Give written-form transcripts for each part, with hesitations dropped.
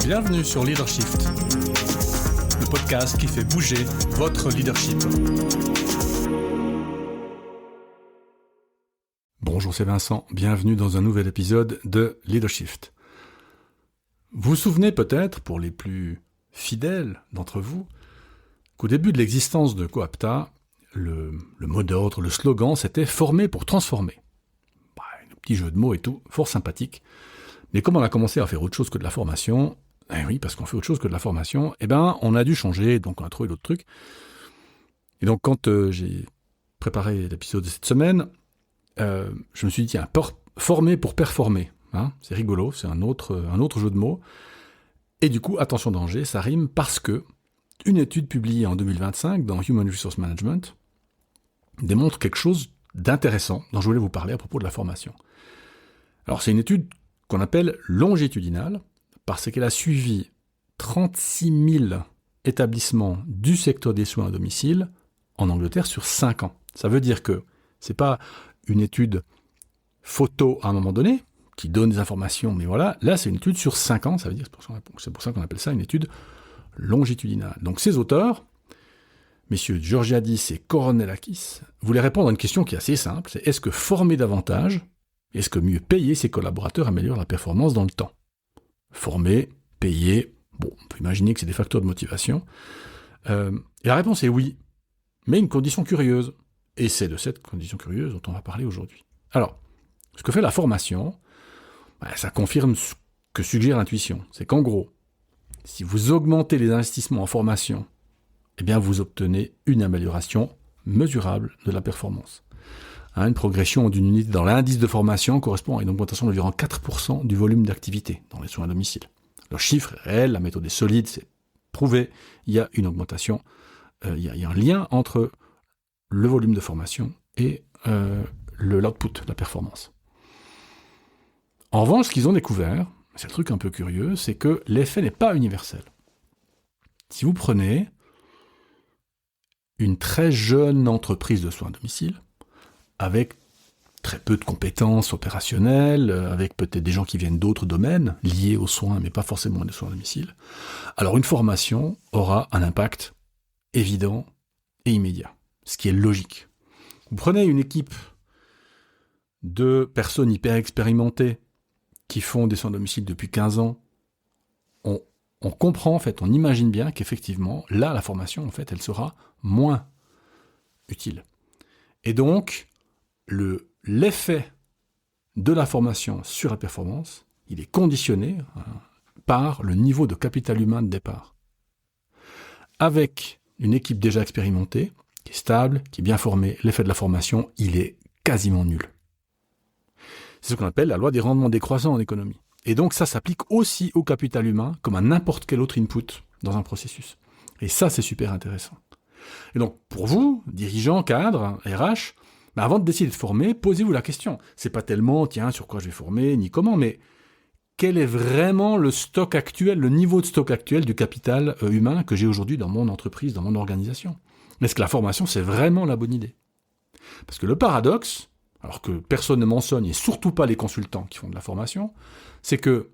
Bienvenue sur Leadershift, le podcast qui fait bouger votre leadership. Bonjour, c'est Vincent. Bienvenue dans un nouvel épisode de Leadershift. Vous vous souvenez peut-être, pour les plus fidèles d'entre vous, qu'au début de l'existence de Coapta, le mot d'ordre, le slogan, c'était « Former pour transformer ». Un petit jeu de mots et tout, fort sympathique. Mais comme on a commencé à faire autre chose que de la formation, oui, parce qu'on fait autre chose que de la formation, on a dû changer, donc on a trouvé d'autres trucs. Et donc quand j'ai préparé l'épisode de cette semaine, je me suis dit, tiens, former pour performer. C'est rigolo, c'est un autre jeu de mots. Et du coup, attention danger, ça rime parce que une étude publiée en 2025 dans Human Resource Management démontre quelque chose d'intéressant dont je voulais vous parler à propos de la formation. Alors, c'est une étude qu'on appelle longitudinale parce qu'elle a suivi 36 000 établissements du secteur des soins à domicile en Angleterre sur 5 ans. Ça veut dire que c'est pas une étude photo à un moment donné qui donne des informations, mais voilà, là c'est une étude sur 5 ans, ça veut dire, c'est pour ça qu'on appelle ça une étude longitudinale. Donc ces auteurs, messieurs Georgiadis et Koronelakis, voulaient répondre à une question qui est assez simple, c'est est-ce que former davantage, est-ce que mieux payer ses collaborateurs améliore la performance dans le temps ? Former, payer, on peut imaginer que c'est des facteurs de motivation. Et la réponse est oui, mais une condition curieuse. Et c'est de cette condition curieuse dont on va parler aujourd'hui. Alors, ce que fait la formation, ça confirme ce que suggère l'intuition. C'est qu'en gros, si vous augmentez les investissements en formation, vous obtenez une amélioration mesurable de la performance. Une progression d'une unité dans l'indice de formation correspond à une augmentation d'environ 4% du volume d'activité dans les soins à domicile. Le chiffre est réel, la méthode est solide, c'est prouvé, il y a une augmentation, il y a un lien entre le volume de formation et l'output, la performance. En revanche, ce qu'ils ont découvert, c'est le truc un peu curieux, c'est que l'effet n'est pas universel. Si vous prenez une très jeune entreprise de soins à domicile, avec très peu de compétences opérationnelles, avec peut-être des gens qui viennent d'autres domaines, liés aux soins, mais pas forcément des soins à domicile, alors une formation aura un impact évident et immédiat, ce qui est logique. Vous prenez une équipe de personnes hyper expérimentées qui font des soins à domicile depuis 15 ans, on comprend, on imagine bien qu'effectivement, là, la formation, elle sera moins utile. Et donc, l'effet de la formation sur la performance, il est conditionné par le niveau de capital humain de départ. Avec une équipe déjà expérimentée, qui est stable, qui est bien formée, l'effet de la formation, il est quasiment nul. C'est ce qu'on appelle la loi des rendements décroissants en économie. Et donc ça s'applique aussi au capital humain comme à n'importe quel autre input dans un processus. Et ça, c'est super intéressant. Et donc, pour vous, dirigeants, cadres, RH, avant de décider de former, posez-vous la question. C'est pas tellement, sur quoi je vais former, ni comment, mais quel est vraiment le stock actuel, le niveau de stock actuel du capital humain que j'ai aujourd'hui dans mon entreprise, dans mon organisation ? Est-ce que la formation, c'est vraiment la bonne idée ? Parce que le paradoxe, alors que personne ne mentionne, et surtout pas les consultants qui font de la formation, c'est que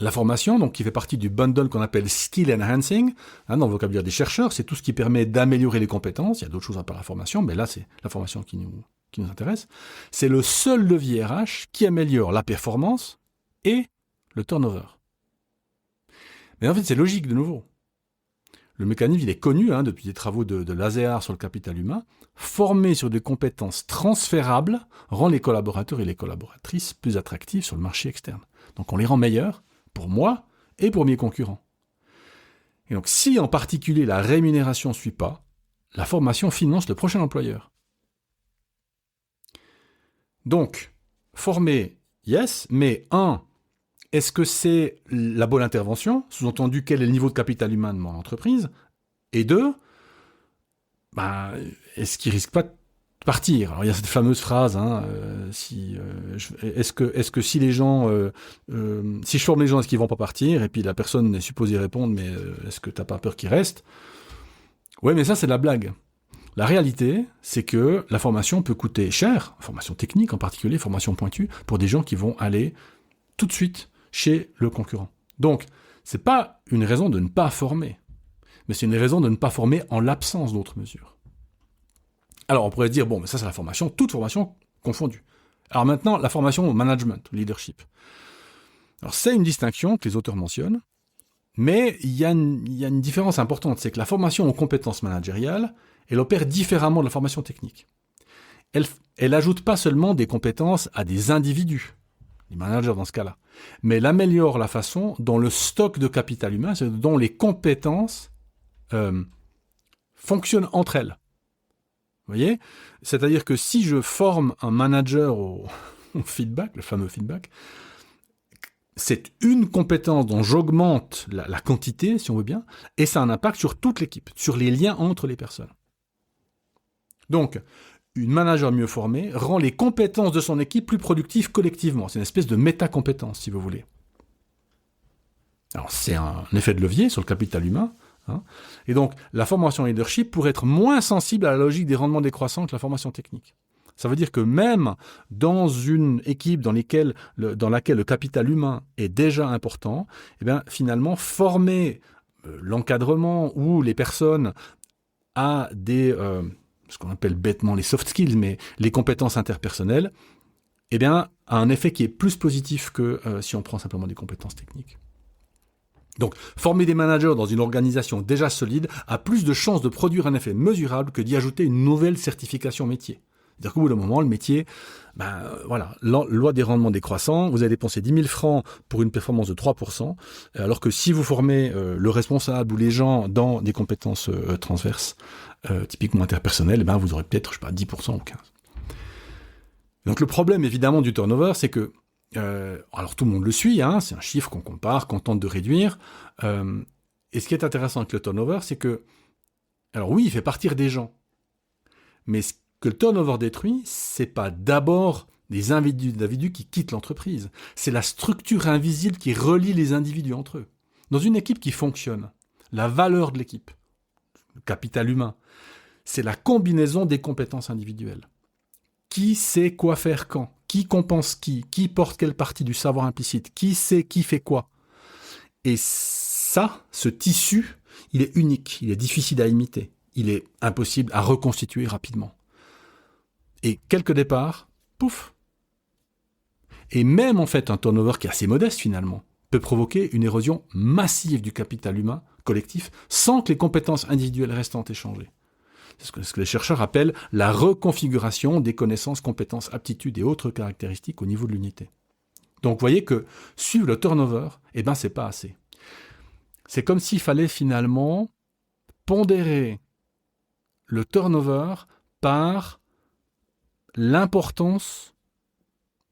la formation, donc, qui fait partie du bundle qu'on appelle Skill Enhancing, dans le vocabulaire des chercheurs, c'est tout ce qui permet d'améliorer les compétences. Il y a d'autres choses à part la formation, mais là, c'est la formation qui nous intéresse. C'est le seul levier RH qui améliore la performance et le turnover. Mais en fait, c'est logique de nouveau. Le mécanisme, il est connu depuis des travaux de Lazare sur le capital humain. Former sur des compétences transférables rend les collaborateurs et les collaboratrices plus attractifs sur le marché externe. Donc on les rend meilleurs pour moi et pour mes concurrents. Et donc si en particulier la rémunération ne suit pas, la formation finance le prochain employeur. Donc, former, yes, mais est-ce que c'est la bonne intervention ? Sous-entendu, quel est le niveau de capital humain de mon entreprise ? Et 2, est-ce qu'il ne risque pas de partir ? Alors, il y a cette fameuse phrase, est-ce que si les gens, si je forme les gens, est-ce qu'ils ne vont pas partir ? Et puis la personne est supposée répondre, mais est-ce que tu n'as pas peur qu'ils restent ? Oui, mais ça, c'est de la blague. La réalité, c'est que la formation peut coûter cher, formation technique en particulier, formation pointue, pour des gens qui vont aller tout de suite chez le concurrent. Donc, c'est pas une raison de ne pas former, mais c'est une raison de ne pas former en l'absence d'autres mesures. Alors on pourrait dire, bon, mais ça c'est la formation, toute formation confondue. Alors maintenant, la formation au management, au leadership. Alors c'est une distinction que les auteurs mentionnent, mais il y a une différence importante, c'est que la formation aux compétences managériales, elle opère différemment de la formation technique. Elle ajoute pas seulement des compétences à des individus, les managers dans ce cas-là, mais elle améliore la façon dont le stock de capital humain, dont les compétences fonctionnent entre elles. Vous voyez ? C'est-à-dire que si je forme un manager au feedback, le fameux feedback, c'est une compétence dont j'augmente la quantité, si on veut bien, et ça a un impact sur toute l'équipe, sur les liens entre les personnes. Donc, une manager mieux formée rend les compétences de son équipe plus productives collectivement. C'est une espèce de méta-compétence, si vous voulez. Alors, c'est un effet de levier sur le capital humain. Et donc, la formation leadership pourrait être moins sensible à la logique des rendements décroissants que la formation technique. Ça veut dire que même dans une équipe dans laquelle le capital humain est déjà important, eh bien, finalement, former l'encadrement ou les personnes à ce qu'on appelle bêtement les soft skills, mais les compétences interpersonnelles, eh bien, a un effet qui est plus positif que si on prend simplement des compétences techniques. Donc, former des managers dans une organisation déjà solide a plus de chances de produire un effet mesurable que d'y ajouter une nouvelle certification métier. C'est-à-dire qu'au bout d'un moment, le métier, loi des rendements décroissants, vous avez dépensé 10 000 francs pour une performance de 3%, alors que si vous formez le responsable ou les gens dans des compétences transverses, typiquement interpersonnelles, vous aurez peut-être, 10% ou 15%. Donc le problème, évidemment, du turnover, c'est que alors tout le monde le suit, c'est un chiffre qu'on compare, qu'on tente de réduire. Et ce qui est intéressant avec le turnover, c'est que, alors oui, il fait partir des gens, mais ce que le turnover détruit, c'est pas d'abord les individus qui quittent l'entreprise, c'est la structure invisible qui relie les individus entre eux. Dans une équipe qui fonctionne, la valeur de l'équipe, le capital humain, c'est la combinaison des compétences individuelles. Qui sait quoi faire quand ? Qui compense qui porte quelle partie du savoir implicite, qui sait qui fait quoi. Et ça, ce tissu, il est unique, il est difficile à imiter, il est impossible à reconstituer rapidement. Et quelques départs, pouf. Et même en fait un turnover qui est assez modeste finalement, peut provoquer une érosion massive du capital humain collectif sans que les compétences individuelles restantes aient changé. C'est ce que les chercheurs appellent la reconfiguration des connaissances, compétences, aptitudes et autres caractéristiques au niveau de l'unité. Donc vous voyez que suivre le turnover, c'est pas assez. C'est comme s'il fallait finalement pondérer le turnover par l'importance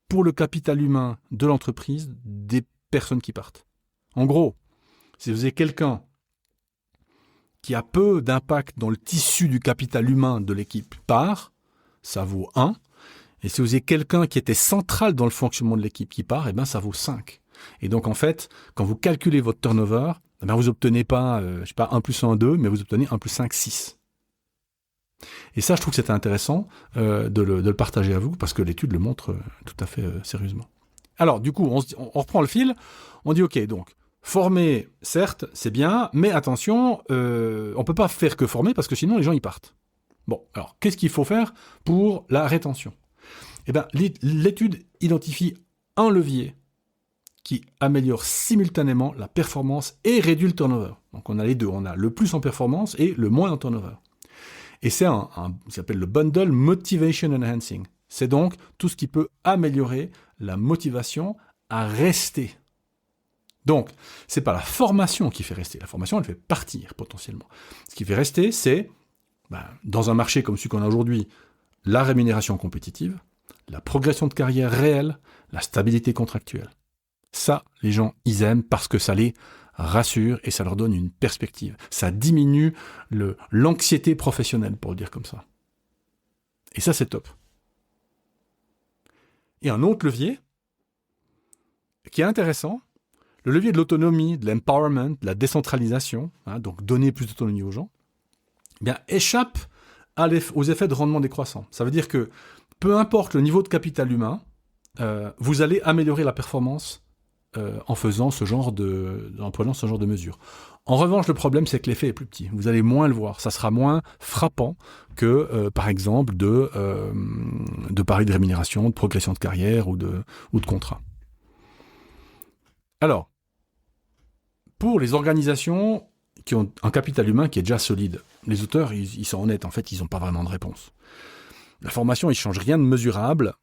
pour le capital humain de l'entreprise des personnes qui partent. En gros, si vous avez quelqu'un qui a peu d'impact dans le tissu du capital humain de l'équipe part, ça vaut 1. Et si vous avez quelqu'un qui était central dans le fonctionnement de l'équipe qui part, ça vaut 5. Et donc, en fait, quand vous calculez votre turnover, vous obtenez pas, 1 plus 1, 2, mais vous obtenez 1 plus 5, 6. Et ça, je trouve que c'était intéressant de le partager à vous, parce que l'étude le montre tout à fait sérieusement. Alors, du coup, on reprend le fil, on dit, OK, donc, former, certes, c'est bien, mais attention, on ne peut pas faire que former parce que sinon les gens y partent. Bon, alors, qu'est-ce qu'il faut faire pour la rétention ? L'étude identifie un levier qui améliore simultanément la performance et réduit le turnover. Donc on a les deux, on a le plus en performance et le moins en turnover. Et c'est ce qui s'appelle le bundle Motivation Enhancing. C'est donc tout ce qui peut améliorer la motivation à rester. Donc, c'est pas la formation qui fait rester. La formation, elle fait partir, potentiellement. Ce qui fait rester, c'est, dans un marché comme celui qu'on a aujourd'hui, la rémunération compétitive, la progression de carrière réelle, la stabilité contractuelle. Ça, les gens, ils aiment parce que ça les rassure et ça leur donne une perspective. Ça diminue l'anxiété professionnelle, pour le dire comme ça. Et ça, c'est top. Et un autre levier, qui est intéressant, le levier de l'autonomie, de l'empowerment, de la décentralisation, donc donner plus d'autonomie aux gens, échappe aux effets de rendement décroissant. Ça veut dire que peu importe le niveau de capital humain, vous allez améliorer la performance en prenant ce genre de mesures. En revanche, le problème, c'est que l'effet est plus petit. Vous allez moins le voir. Ça sera moins frappant que, par exemple, de paris de rémunération, de progression de carrière ou de contrat. Alors, pour les organisations qui ont un capital humain qui est déjà solide, les auteurs, ils sont honnêtes. En fait, ils n'ont pas vraiment de réponse. La formation, il ne change rien de mesurable.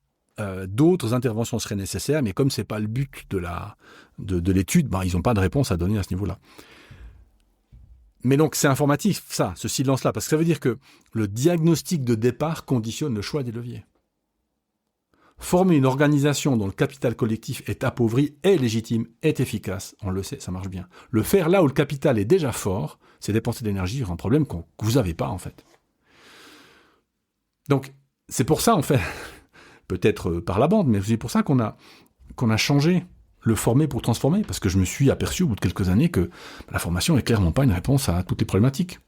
D'autres interventions seraient nécessaires, mais comme ce n'est pas le but de l'étude, ils n'ont pas de réponse à donner à ce niveau-là. Mais donc c'est informatif, ça, ce silence-là, parce que ça veut dire que le diagnostic de départ conditionne le choix des leviers. Former une organisation dont le capital collectif est appauvri est légitime, est efficace, on le sait, ça marche bien. Le faire là où le capital est déjà fort, c'est dépenser de l'énergie sur un problème que vous n'avez pas en fait. Donc c'est pour ça, en fait, peut-être par la bande, mais c'est pour ça qu'on a changé le former pour transformer, parce que je me suis aperçu au bout de quelques années que la formation n'est clairement pas une réponse à toutes les problématiques.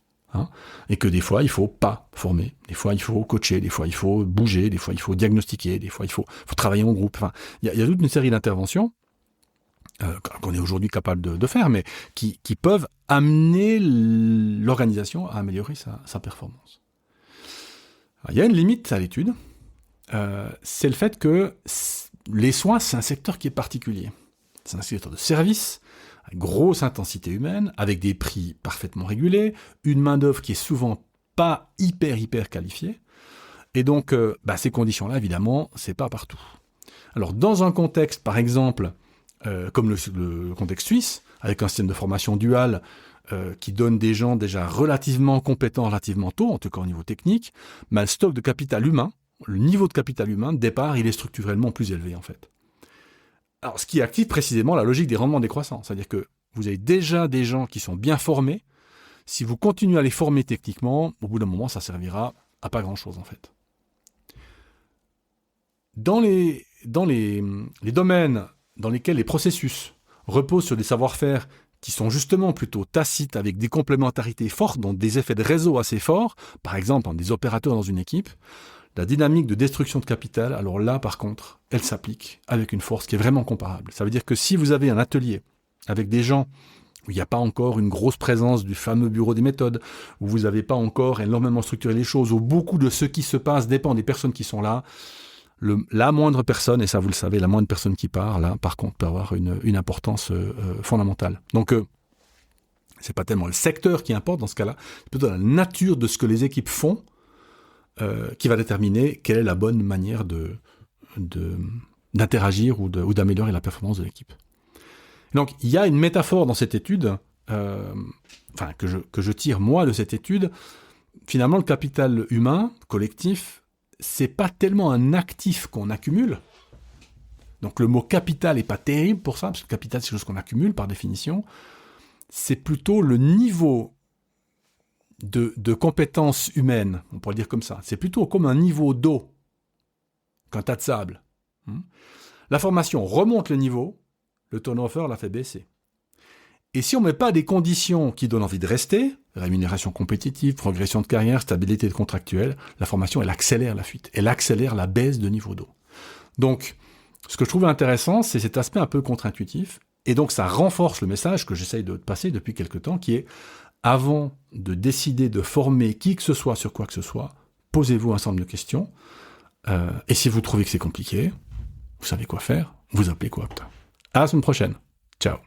Et que des fois, il ne faut pas former, des fois, il faut coacher, des fois, il faut bouger, des fois, il faut diagnostiquer, des fois, il faut travailler en groupe. Enfin, il y a toute une série d'interventions qu'on est aujourd'hui capable de faire, mais qui peuvent amener l'organisation à améliorer sa performance. Alors, il y a une limite à l'étude, c'est le fait que les soins, c'est un secteur qui est particulier. C'est un secteur de service, à grosse intensité humaine, avec des prix parfaitement régulés, une main-d'œuvre qui est souvent pas hyper qualifiée. Et donc, ces conditions-là, évidemment, c'est pas partout. Alors, dans un contexte, par exemple, comme le contexte suisse, avec un système de formation dual qui donne des gens déjà relativement compétents, relativement tôt, en tout cas au niveau technique, le stock de capital humain, le niveau de capital humain, de départ, il est structurellement plus élevé, en fait. Alors, ce qui active précisément la logique des rendements décroissants. C'est-à-dire que vous avez déjà des gens qui sont bien formés. Si vous continuez à les former techniquement, au bout d'un moment, ça servira à pas grand-chose, en fait. Dans les domaines dans lesquels les processus reposent sur des savoir-faire qui sont justement plutôt tacites, avec des complémentarités fortes, donc des effets de réseau assez forts, par exemple, des opérateurs dans une équipe, la dynamique de destruction de capital, alors là, par contre, elle s'applique avec une force qui est vraiment comparable. Ça veut dire que si vous avez un atelier avec des gens où il n'y a pas encore une grosse présence du fameux bureau des méthodes, où vous n'avez pas encore énormément structuré les choses, où beaucoup de ce qui se passe dépend des personnes qui sont là, la moindre personne, et ça vous le savez, la moindre personne qui part, là, par contre, peut avoir une importance fondamentale. Donc, c'est pas tellement le secteur qui importe dans ce cas-là, c'est plutôt la nature de ce que les équipes font qui va déterminer quelle est la bonne manière d'interagir ou d'améliorer la performance de l'équipe. Donc, il y a une métaphore dans cette étude, que je tire moi de cette étude. Finalement, le capital humain, collectif, c'est pas tellement un actif qu'on accumule. Donc, le mot capital est pas terrible pour ça, parce que le capital, c'est quelque chose qu'on accumule par définition. C'est plutôt le niveau de compétences humaines, on pourrait dire comme ça. C'est plutôt comme un niveau d'eau qu'un tas de sable. La formation remonte le niveau, le turnover la fait baisser. Et si on ne met pas des conditions qui donnent envie de rester, rémunération compétitive, progression de carrière, stabilité contractuelle, la formation, elle accélère la fuite, elle accélère la baisse de niveau d'eau. Donc, ce que je trouve intéressant, c'est cet aspect un peu contre-intuitif, et donc ça renforce le message que j'essaye de passer depuis quelque temps, qui est avant de décider de former qui que ce soit sur quoi que ce soit, posez-vous un certain nombre de questions. Et si vous trouvez que c'est compliqué, vous savez quoi faire, vous appelez Coopta. À la semaine prochaine. Ciao.